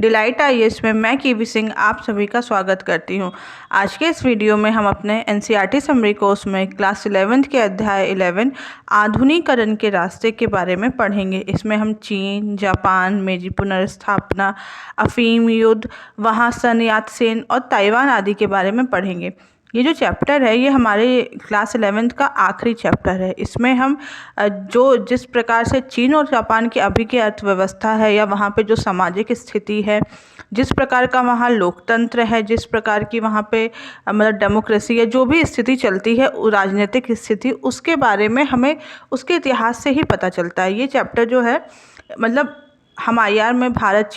Delight IAS में मैं केवी सिंह आप सभी का स्वागत करती हूं। आज के इस वीडियो में हम अपने एनसीईआरटी समरी कोर्स में क्लास 11th के अध्याय 11 आधुनिकीकरण के रास्ते के बारे में पढ़ेंगे। इसमें हम चीन, जापान, मेजी पुनर्स्थापना, अफीम युद्ध, वहाँ सन यात सेन और ताइवान आदि के बारे में पढ़ेंगे। ये जो चैप्टर है ये हमारे क्लास 11th का आखिरी चैप्टर है। इसमें हम जिस प्रकार से चीन और जापान की अभी की अर्थव्यवस्था है या वहाँ पे जो सामाजिक स्थिति है, जिस प्रकार का वहाँ लोकतंत्र है, जिस प्रकार की वहाँ पे मतलब डेमोक्रेसी है, जो भी स्थिति चलती है राजनीतिक स्थिति, उसके बारे में हमें उसके इतिहास से ही पता चलता है। ये चैप्टर जो है मतलब हम आईआर में भारत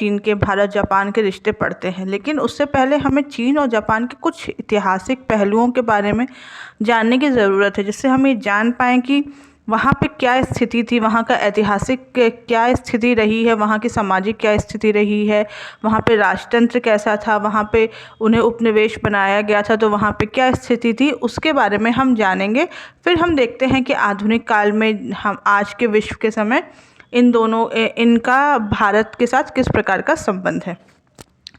जापान के रिश्ते पढ़ते हैं, लेकिन उससे पहले हमें चीन और जापान के कुछ ऐतिहासिक पहलुओं के बारे में जानने की ज़रूरत है, जिससे हम ये जान पाएँ कि वहाँ पे क्या स्थिति थी, वहाँ का ऐतिहासिक क्या स्थिति रही है, वहाँ की सामाजिक क्या स्थिति रही है, वहाँ पे राजतंत्र कैसा था, वहाँ पे उन्हें उपनिवेश बनाया गया था तो वहाँ पे क्या स्थिति थी, उसके बारे में हम जानेंगे। फिर हम देखते हैं कि आधुनिक काल में हम आज के विश्व के समय इनका भारत के साथ किस प्रकार का संबंध है।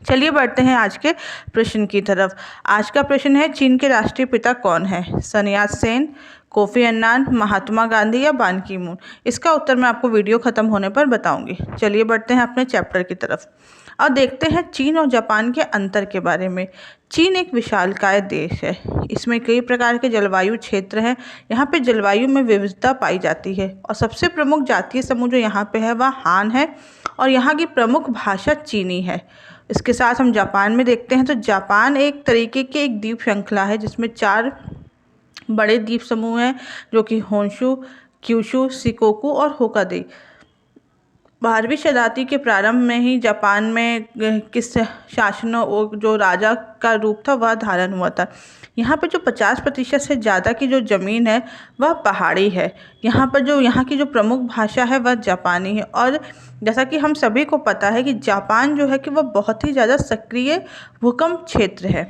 चलिए बढ़ते हैं आज के प्रश्न की तरफ। आज का प्रश्न है, चीन के राष्ट्रीय पिता कौन है? सन यात सेन, कोफी अन्नान, महात्मा गांधी या बान की मून? इसका उत्तर मैं आपको वीडियो ख़त्म होने पर बताऊंगी। चलिए बढ़ते हैं अपने चैप्टर की तरफ और देखते हैं चीन और जापान के अंतर के बारे में। चीन एक विशालकाय देश है। इसमें कई प्रकार के जलवायु क्षेत्र हैं। यहाँ पे जलवायु में विविधता पाई जाती है और सबसे प्रमुख जातीय समूह जो यहाँ पे है वह हान है और यहाँ की प्रमुख भाषा चीनी है। इसके साथ हम जापान में देखते हैं तो जापान एक तरीके की एक द्वीप श्रृंखला है जिसमें 4 बड़े द्वीप समूह हैं जो कि होन्शु, क्यूशु, शिकोकू और होकागे। 12वीं शताब्दी के प्रारंभ में ही जापान में किस शासनों जो राजा का रूप था वह धारण हुआ था। यहाँ पर जो 50% से ज़्यादा की जो ज़मीन है वह पहाड़ी है। यहाँ पर जो यहाँ की जो प्रमुख भाषा है वह जापानी है और जैसा कि हम सभी को पता है कि जापान जो है कि वह बहुत ही ज़्यादा सक्रिय भूकंप क्षेत्र है।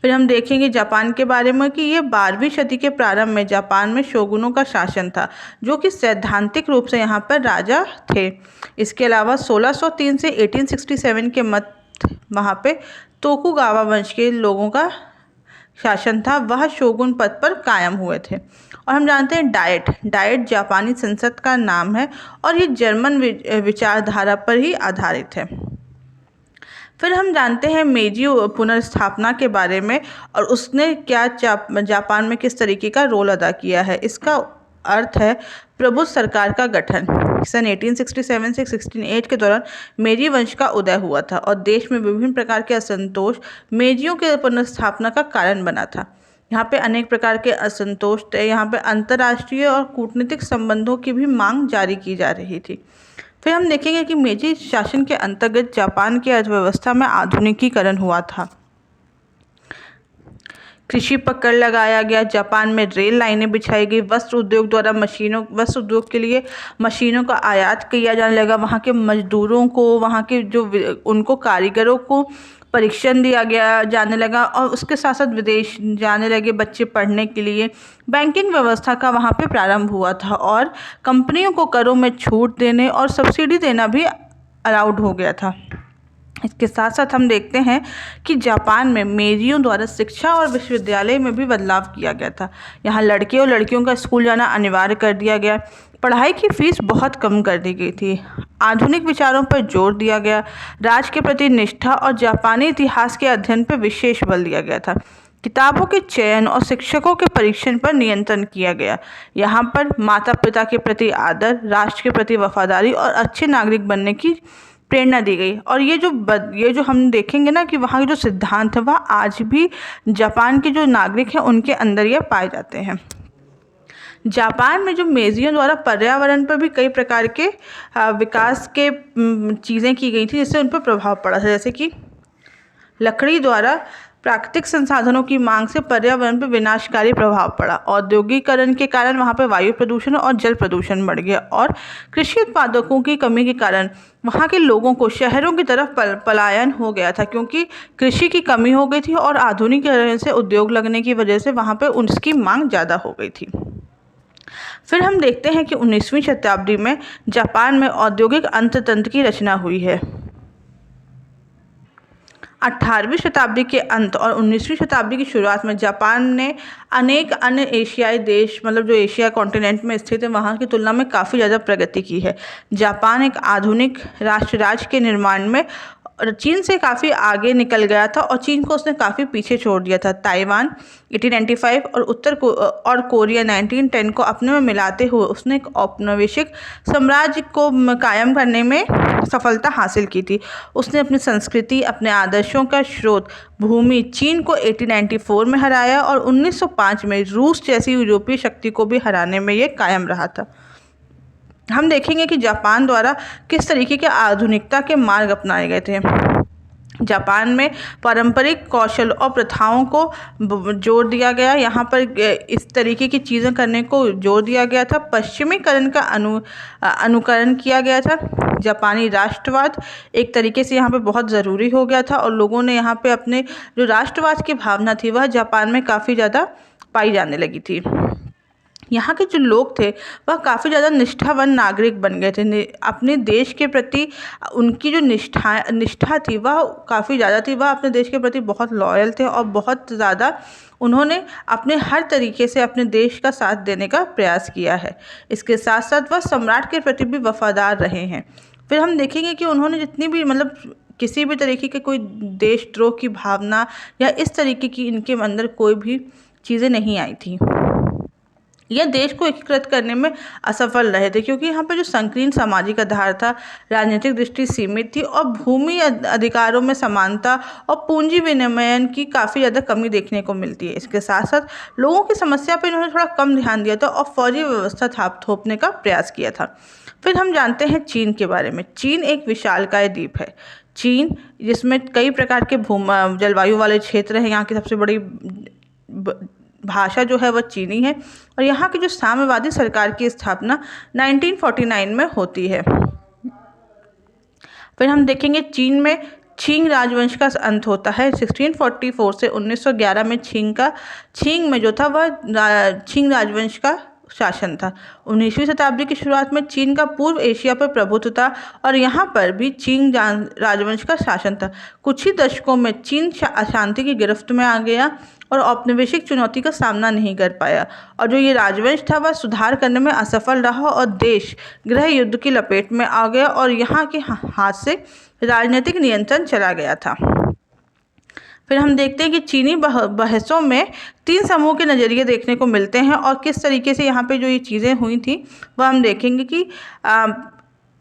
फिर हम देखेंगे जापान के बारे में कि ये 12वीं सदी के प्रारंभ में जापान में शोगुनों का शासन था जो कि सैद्धांतिक रूप से यहाँ पर राजा थे। इसके अलावा 1603 से 1867 के मध्य वहाँ पे तोकुगावा वंश के लोगों का शासन था, वह शोगुन पद पर कायम हुए थे। और हम जानते हैं डाइट जापानी संसद का नाम है और ये जर्मन विचारधारा पर ही आधारित है। फिर हम जानते हैं मेजी पुनर्स्थापना के बारे में और उसने क्या जापान में किस तरीके का रोल अदा किया है। इसका अर्थ है प्रभुत्व सरकार का गठन। सन 1867 से 1608 के दौरान मेजी वंश का उदय हुआ था और देश में विभिन्न प्रकार के असंतोष मेजियों के पुनर्स्थापना का कारण बना था। यहाँ पे अनेक प्रकार के असंतोष थे। यहाँ पे अंतर्राष्ट्रीय और कूटनीतिक संबंधों की भी मांग जारी की जा रही थी। फिर हम देखेंगे कि मेजी शासन के अंतर्गत जापान की अर्थव्यवस्था में आधुनिकीकरण हुआ था। कृषि पर कर लगाया गया, जापान में रेल लाइनें बिछाई गई, वस्त्र उद्योग के लिए मशीनों का आयात किया जाने लगा, वहाँ के मजदूरों को, वहाँ के जो उनको कारीगरों को परीक्षण दिया जाने लगा और उसके साथ साथ विदेश जाने लगे बच्चे पढ़ने के लिए। बैंकिंग व्यवस्था का वहाँ पे प्रारंभ हुआ था और कंपनियों को करों में छूट देने और सब्सिडी देना भी अलाउड हो गया था। इसके साथ साथ हम देखते हैं कि जापान में मेजियों द्वारा शिक्षा और विश्वविद्यालय में भी बदलाव किया गया था। यहाँ लड़के और लड़कियों का स्कूल जाना अनिवार्य कर दिया गया। पढ़ाई की फीस बहुत कम कर दी गई थी। आधुनिक विचारों पर जोर दिया गया। राज के प्रति निष्ठा और जापानी इतिहास के अध्ययन पर विशेष बल दिया गया था। किताबों के चयन और शिक्षकों के परीक्षण पर नियंत्रण किया गया। यहाँ पर माता पिता के प्रति आदर, राष्ट्र के प्रति वफादारी और अच्छे नागरिक बनने की प्रेरणा दी गई। और ये जो हम देखेंगे ना कि वहाँ के जो सिद्धांत है वह आज भी जापान के जो नागरिक हैं उनके अंदर ये पाए जाते हैं। जापान में जो मेजियों द्वारा पर्यावरण पर भी कई प्रकार के विकास के चीज़ें की गई थी जिससे उन पर प्रभाव पड़ा था, जैसे कि लकड़ी द्वारा प्राकृतिक संसाधनों की मांग से पर्यावरण पर विनाशकारी प्रभाव पड़ा। औद्योगिकरण के कारण वहाँ पर वायु प्रदूषण और जल प्रदूषण बढ़ गया और कृषि उत्पादकों की कमी के कारण वहाँ के लोगों को शहरों की तरफ पलायन हो गया था, क्योंकि कृषि की कमी हो गई थी और आधुनिकीकरण से उद्योग लगने की वजह से वहाँ पर उसकी मांग ज़्यादा हो गई थी। फिर हम देखते हैं कि 19वीं शताब्दी में जापान में औद्योगिक अर्थतंत्र की रचना हुई है। 18वीं शताब्दी के अंत और 19वीं शताब्दी की शुरुआत में जापान ने अनेक अन्य एशियाई देश, मतलब जो एशिया कॉन्टिनेंट में स्थित है, वहाँ की तुलना में काफ़ी ज़्यादा प्रगति की है। जापान एक आधुनिक राज्य के निर्माण में चीन से काफ़ी आगे निकल गया था और चीन को उसने काफ़ी पीछे छोड़ दिया था। ताइवान 1895 और कोरिया 1910 को अपने में मिलाते हुए उसने एक औपनिवेशिक साम्राज्य को कायम करने में सफलता हासिल की थी। उसने अपनी संस्कृति, अपने आदर्शों का स्रोत भूमि चीन को 1894 में हराया और 1905 में रूस जैसी यूरोपीय शक्ति को भी हराने में ये कायम रहा था। हम देखेंगे कि जापान द्वारा किस तरीके के आधुनिकता के मार्ग अपनाए गए थे। जापान में पारंपरिक कौशल और प्रथाओं को जोर दिया गया। यहाँ पर इस तरीके की चीज़ें करने को जोर दिया गया था। पश्चिमीकरण का अनुकरण किया गया था। जापानी राष्ट्रवाद एक तरीके से यहाँ पे बहुत ज़रूरी हो गया था और लोगों ने यहाँ पे अपने जो राष्ट्रवाद की भावना थी वह जापान में काफ़ी ज़्यादा पाई जाने लगी थी। यहाँ के जो लोग थे वह काफ़ी ज़्यादा निष्ठावान नागरिक बन गए थे। अपने देश के प्रति उनकी जो निष्ठा थी वह काफ़ी ज़्यादा थी। वह अपने देश के प्रति बहुत लॉयल थे और बहुत ज़्यादा उन्होंने अपने हर तरीके से अपने देश का साथ देने का प्रयास किया है। इसके साथ साथ वह सम्राट के प्रति भी वफादार रहे हैं। फिर हम देखेंगे कि उन्होंने जितनी भी, मतलब किसी भी तरीके के कोई देशद्रोह की भावना या इस तरीके की इनके अंदर कोई भी चीज़ें नहीं आई थी। यह देश को एकीकृत करने में असफल रहे थे क्योंकि यहाँ पर जो संकीर्ण सामाजिक आधार था, राजनीतिक दृष्टि सीमित थी और भूमि अधिकारों में समानता और पूंजी विनिमयन की काफ़ी ज़्यादा कमी देखने को मिलती है। इसके साथ साथ लोगों की समस्या पर इन्होंने थोड़ा कम ध्यान दिया था और फौजी व्यवस्था थोपने का प्रयास किया था। फिर हम जानते हैं चीन के बारे में। चीन एक विशालकाय द्वीप है। चीन जिसमें कई प्रकार के जलवायु वाले क्षेत्र हैं। यहाँ की सबसे बड़ी भाषा जो है वह चीनी है और यहाँ की जो साम्यवादी सरकार की स्थापना 1949 में होती है। फिर हम देखेंगे चीन में छिंग राजवंश का अंत होता है। 1644 से 1911 में छिंग में जो था वह छिंग राजवंश का शासन था। 19वीं शताब्दी की शुरुआत में चीन का पूर्व एशिया पर प्रभुत्व था और यहाँ पर भी छिंग राजवंश का शासन था। कुछ ही दशकों में चीन अशांति की गिरफ्त में आ गया और औपनिवेशिक चुनौती का सामना नहीं कर पाया और जो ये राजवंश था वह सुधार करने में असफल रहा और देश गृह युद्ध की लपेट में आ गया और यहाँ के हाथ से राजनीतिक नियंत्रण चला गया था। फिर हम देखते हैं कि चीनी बहसों में 3 समूह के नज़रिए देखने को मिलते हैं और किस तरीके से यहाँ पे जो ये चीज़ें हुई थी वह हम देखेंगे कि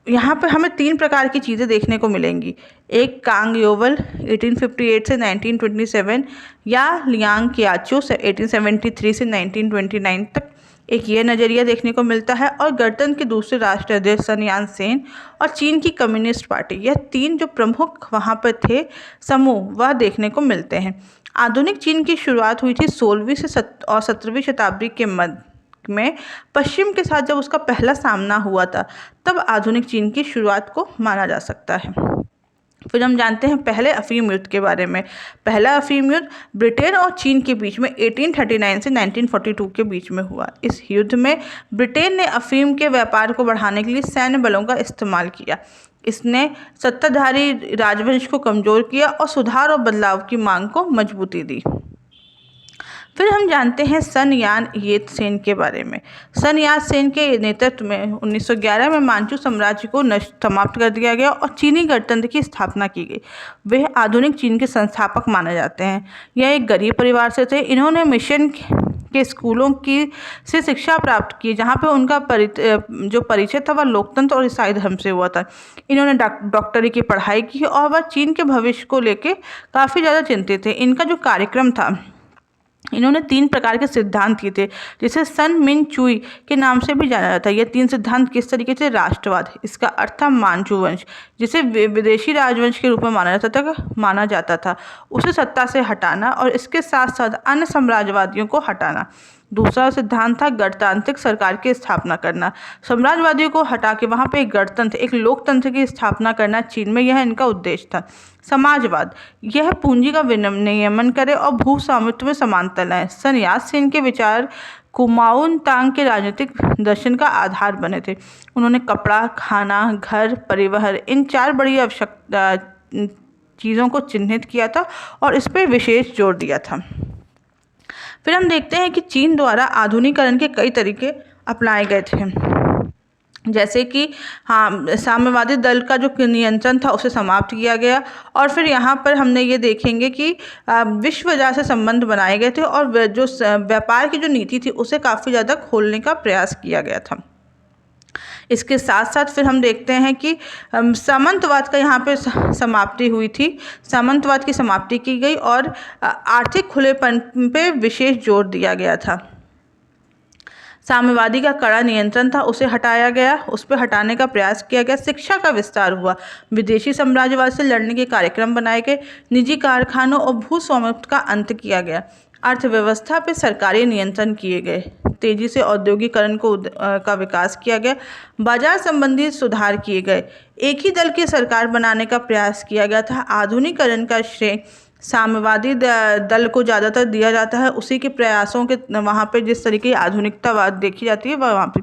यहाँ पर हमें 3 प्रकार की चीज़ें देखने को मिलेंगी। एक कांग योवल 1858 से 1927 या लियांग कियाचू से 1873 से 1929 तक, एक ये नज़रिया देखने को मिलता है। और गणतंत्र के दूसरे राष्ट्राध्यक्ष सन यान सेन और चीन की कम्युनिस्ट पार्टी, यह 3 जो प्रमुख वहाँ पर थे समूह वह देखने को मिलते हैं। आधुनिक चीन की शुरुआत हुई थी 16वीं से 17वीं शताब्दी के मध्य में पश्चिम के साथ जब उसका पहला सामना हुआ था, तब आधुनिक चीन की शुरुआत को माना जा सकता है। फिर हम जानते हैं पहले अफीम युद्ध के बारे में। पहला अफीम युद्ध ब्रिटेन और चीन के बीच में 1839 से 1942 के बीच में हुआ। इस युद्ध में ब्रिटेन ने अफीम के व्यापार को बढ़ाने के लिए सैन्य बलों का इस्तेमाल किया। इसने सत्ताधारी राजवंश को कमज़ोर किया और सुधार और बदलाव की मांग को मजबूती दी। फिर हम जानते हैं सन यान येत सेन के बारे में। सन यान सेन के नेतृत्व में 1911 में मांचू साम्राज्य को समाप्त कर दिया गया और चीनी गणतंत्र की स्थापना की गई। वे आधुनिक चीन के संस्थापक माने जाते हैं। यह एक गरीब परिवार से थे। इन्होंने मिशन के स्कूलों से शिक्षा प्राप्त की, जहाँ पे उनका जो परिचय था वह लोकतंत्र और ईसाई धर्म से हुआ था। इन्होंने डॉक्टरी की पढ़ाई की और वह चीन के भविष्य को लेकर काफ़ी ज़्यादा चिंतित थे। इनका जो कार्यक्रम था, इन्होंने 3 प्रकार के सिद्धांत किए थे जिसे सन मिन चुई के नाम से भी जाना जाता है। ये 3 सिद्धांत किस तरीके से? राष्ट्रवाद, इसका अर्थ था मांचू वंश, जिसे विदेशी राजवंश के रूप में माना जाता था, उसे सत्ता से हटाना और इसके साथ साथ अन्य साम्राज्यवादियों को हटाना। दूसरा सिद्धांत था गणतांत्रिक सरकार की स्थापना करना, साम्राज्यवादियों को हटा के वहाँ पे एक गणतंत्र, एक लोकतंत्र की स्थापना करना चीन में, यह इनका उद्देश्य था। समाजवाद, यह पूंजी का विनियमन करे और भू स्वामित्व में समानता लाए। सन यात सेन के विचार कुमाऊन तांग के राजनीतिक दर्शन का आधार बने थे। उन्होंने कपड़ा, खाना, घर, परिवहन, इन 4 बड़ी चीज़ों को चिन्हित किया था और इस पर विशेष जोर दिया था। फिर हम देखते हैं कि चीन द्वारा आधुनिकीकरण के कई तरीके अपनाए गए थे, जैसे कि साम्यवादी दल का जो नियंत्रण था उसे समाप्त किया गया। और फिर यहाँ पर हमने ये देखेंगे कि विश्व बाजार से संबंध बनाए गए थे और जो व्यापार की जो नीति थी उसे काफ़ी ज़्यादा खोलने का प्रयास किया गया था। इसके साथ साथ फिर हम देखते हैं कि सामंतवाद का यहाँ पे समाप्ति हुई थी, सामंतवाद की समाप्ति की गई और आर्थिक खुलेपन पे विशेष जोर दिया गया था। साम्यवादी का कड़ा नियंत्रण था उसे हटाया गया, उस पर हटाने का प्रयास किया गया। शिक्षा का विस्तार हुआ, विदेशी साम्राज्यवाद से लड़ने के कार्यक्रम बनाए गए, निजी कारखानों और भूस्वामित्व का अंत किया गया, अर्थव्यवस्था पर सरकारी नियंत्रण किए गए, तेजी से औद्योगिकरण का विकास किया गया, बाजार संबंधी सुधार किए गए, एक ही दल की सरकार बनाने का प्रयास किया गया था। आधुनिकीकरण का श्रेय साम्यवादी दल को ज़्यादातर दिया जाता है, उसी के प्रयासों के वहाँ पे जिस तरीके की आधुनिकतावाद देखी जाती है वहाँ पे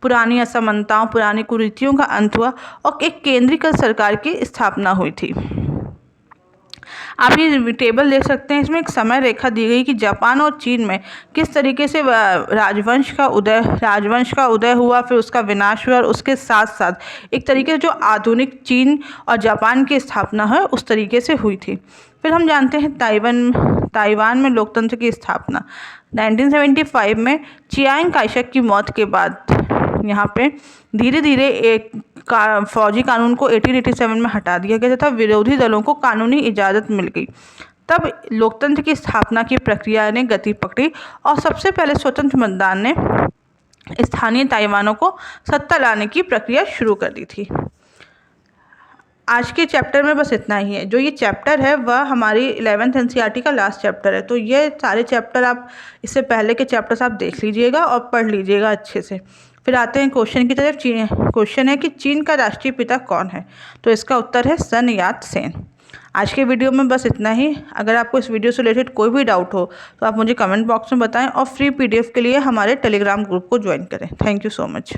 पुरानी असमानताओं, पुरानी कुरीतियों का अंत हुआ और एक केंद्रीकृत सरकार की स्थापना हुई थी। आप ये टेबल देख सकते हैं, इसमें एक समय रेखा दी गई कि जापान और चीन में किस तरीके से राजवंश का उदय हुआ, फिर उसका विनाश हुआ और उसके साथ साथ एक तरीके से जो आधुनिक चीन और जापान की स्थापना है उस तरीके से हुई थी। फिर हम जानते हैं ताइवान में लोकतंत्र की स्थापना 1975 में चियांग काइशेक की मौत के बाद यहाँ पे धीरे धीरे एक फौजी कानून को 1887 में हटा दिया गया तथा विरोधी दलों को कानूनी इजाज़त मिल गई। तब लोकतंत्र की स्थापना की प्रक्रिया ने गति पकड़ी और सबसे पहले स्वतंत्र मतदान ने स्थानीय ताइवानों को सत्ता लाने की प्रक्रिया शुरू कर दी थी। आज के चैप्टर में बस इतना ही है। जो ये चैप्टर है वह हमारी 11th NCERT का लास्ट चैप्टर है, तो ये सारे चैप्टर आप इससे पहले के चैप्टर्स आप देख लीजिएगा और पढ़ लीजिएगा अच्छे से। फिर आते हैं क्वेश्चन की तरफ। क्वेश्चन है कि चीन का राष्ट्रीय पिता कौन है, तो इसका उत्तर है सन यात सेन। आज के वीडियो में बस इतना ही। अगर आपको इस वीडियो से रिलेटेड कोई भी डाउट हो तो आप मुझे कमेंट बॉक्स में बताएं और फ्री PDF के लिए हमारे टेलीग्राम ग्रुप को ज्वाइन करें। Thank you so much.